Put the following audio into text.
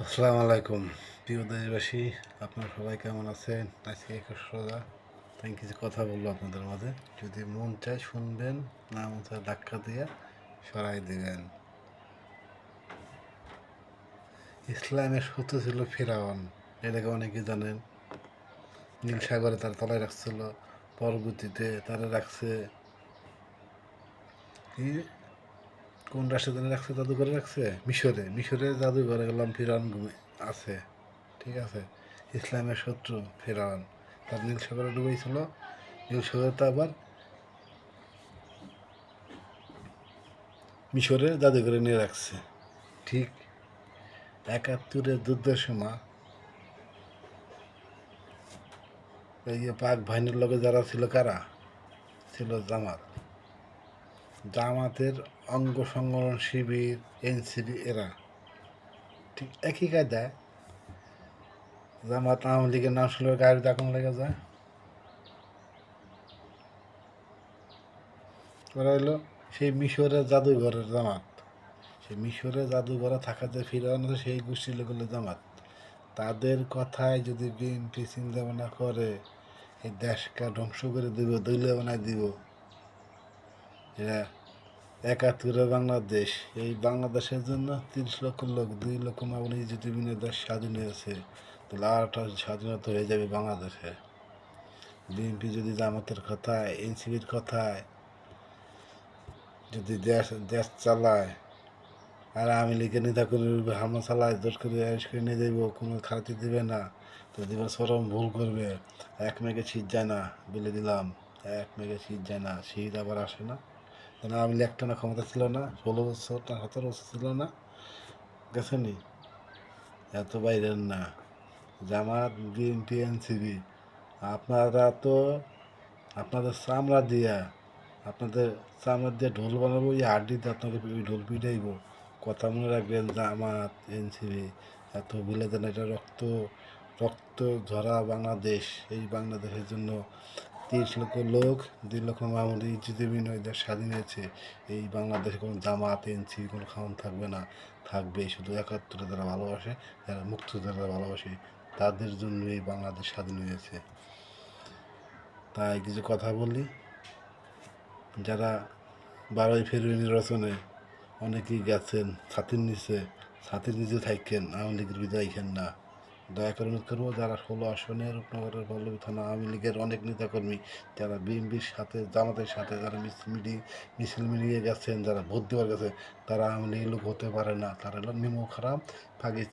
আসসালামু আলাইকুম প্রিয় দেশবাসী, আপনারা সবাই কেমন আছেন? আজকে 21 রোজা, তাই কিছু কথা বলবো আপনাদের মাঝে। যদি মন চায় শুনবেন, না মন চায় ধাক্কা দিয়ে সরাই দিবেন। ইসলামের শত্রু ছিল ফিরাউন, এটাকে অনেকে জানেন। নীল সাগরে তার তলায় রাখছিল, পরবর্তীতে তারা রাখছে কি, কোন রাষ্ট্রে তারা রাখছে, জাদুঘরে রাখছে মিশরে। মিশরে জাদুঘরে গেলাম, ফিরাউন আছে। ঠিক আছে, ইসলামের শত্রু ফেরাউন তার নীল সাগরে ডুবেছিল। নীল সাগরটা আবার মিশরে জাদুঘরে নিয়ে রাখছে। ঠিক 71-এর যুদ্ধের সময় এই যে পাক বাহিনীর লগে যারা ছিল, কারা ছিল? জামাত। জামাতের অঙ্গ সংগঠন শিবির, এনসিবি, এরা ঠিক একই কায়দায় জামাত আওয়ামী লীগের নাম শুনলে গায়ের দাকন লেগে যায়। ওরা হলো সেই মিশরের জাদুঘরের জামাত। সেই মিশরে জাদুঘরে থাকা যে ফিরাউন আছে, সেই গোষ্ঠীর লোক হলো জামাত। তাদের কথায় যদি বিএনপি চিন্তা ভাবনা করে এই দেশকে ধ্বংস করে দিব, দলীয় বানায় দিব, এরা 71-এর বাংলাদেশ, এই বাংলাদেশের জন্য 30 লক্ষ লোক, 2 লক্ষ মানুষ যদি বিনা দেশ স্বাধীন হয়েছে, তাহলে আরটা স্বাধীনতা হয়ে যাবে বাংলাদেশে। বিএনপি যদি জামাতের কথায়, এনসিপির কথায় যদি দেশ দেশ চালায়, আর আওয়ামী লীগের নেতা করে হামলা চালায়, জোর করে অ্যারেস্ট করে নিয়ে যাইব, কোনো খাতি দেবে না, তো দিবার চরম ভুল করবে। এক মেঘে শীত যায় না, বলে দিলাম। এক মেঘে শীত যায় না, শীত আবার আসে না। কেন আওয়ামী লীগ একটা না ক্ষমতা ছিল না, 16 বছর না 17 বছর ছিল না, গেছে নি? এত বাইরের না। জামাত, বিএনপি, এনসিবি, আপনারা তো আপনাদের চামড়া দিয়া, আপনাদের চামড়া দিয়ে ঢোল বানাবো, এই হাড্ডি দিয়ে আপনাকে ওই ঢোল পিটাইব। কথা মনে রাখবেন, জামাত, এনসিবি এত ভুলে দেন। এটা রক্ত রক্ত ঝরা বাংলাদেশ। এই বাংলাদেশের জন্য 30 লক্ষ লোক, 2 লক্ষ মামুলি ইজ্জতে বিনয় দেশ স্বাধীন হয়েছে। এই বাংলাদেশে কোনো জামাত, এনসিবি কোনো খাওয়ান থাকবে না। থাকবে শুধু 71-এ যারা ভালোবাসে, যারা মুক্তিযোদ্ধারা ভালোবাসে, তাদের জন্য এই বাংলাদেশ স্বাধীন হয়েছে। তাই কিছু কথা বলি। যারা 12ই ফেব্রুয়ারি নির্বাচনে অনেকেই গেছেন ছাতির নিচে, ছাতির নিচে থাকেন, আওয়ামী লীগের বিদায় খান না। দয়া করে অনুরোধ করবো, যারা 16 আসনে রূপনগরের পল্লবী থানা আওয়ামী লীগের অনেক নেতাকর্মী, যারা বিএনপির সাথে, জামাতের সাথে যারা মিছিল মিলিয়ে গেছেন, যারা ভোট দেওয়ার গেছে, তারা আওয়ামী লীগের লোক হতে পারে না। তারা হলো নিমক হারাম, পাকিস্তান।